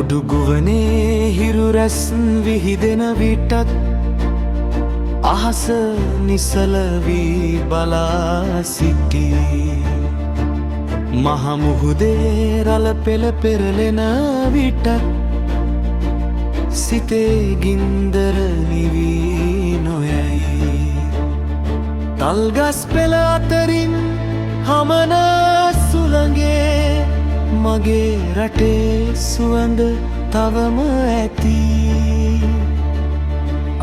ඔඩුගුවනේ හිරු රැස් විහිදෙන විටත් අහස නිසල වී බලා සිටී. මහමුහුදේ රළ පෙළ පෙරලෙන විටත් සිතේ ගින්දර නිවී නොයයි. තල්ගස් පෙළ අතරින් හමන සුළඟේ මගේ රටේ සුවඳ තවම ඇති.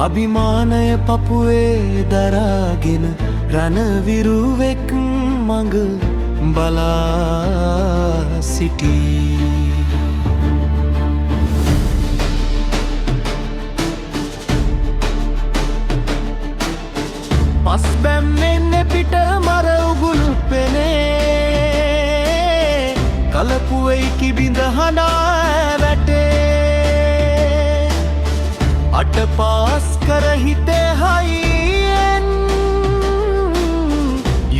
අභිමානය පපුවේ දරාගෙන රණවිරුවෙක් මඟ බලා සිටී. පස් බැම්මෙන් පිට මර උගුල් පෙනේ කලපුවෙයි කිබිඳ හඬා වැටේ. අට පාස් කර හිතේ හයියෙන්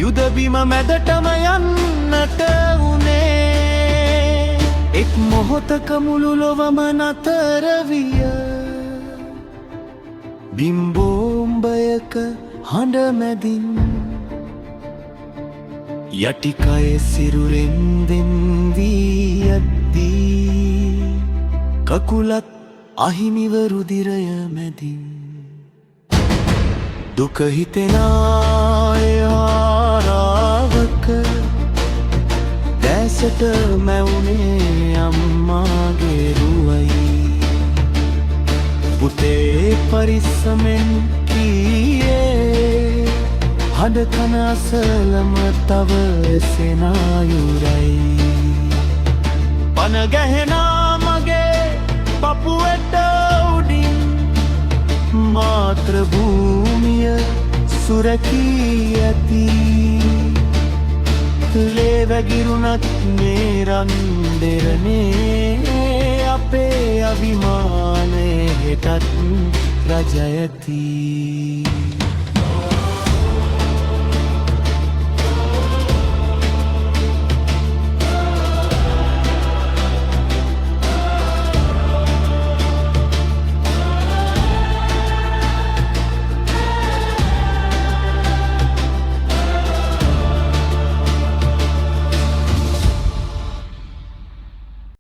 යුදබිම මැදටම යන්නට වුණේ. එක් මොහොතක මුළු ලොවම නතර විය. බිම්බෝම්බයක හඬ මැදින් යටිකය සිරුරෙන් දෙන් වී යද්දී කකුලත් අහිමිව රුධිරය මැදින් දුක හිතෙනා ආරාවක දැසට මැවුනේ අම්මාගේ රුවයි. පුතේ පරිස්සමෙන් කීයේ හඬ කන අසලම තව සෙනායුරයි. පන ගැහෙනා මගේ පපුවට උඩින් මාතෘ භූමිය සුරකී ඇති. ලේ වැගිරුණත් මේ රන් දෙරනේ අපේ අභිමානය හෙටත් රජයති.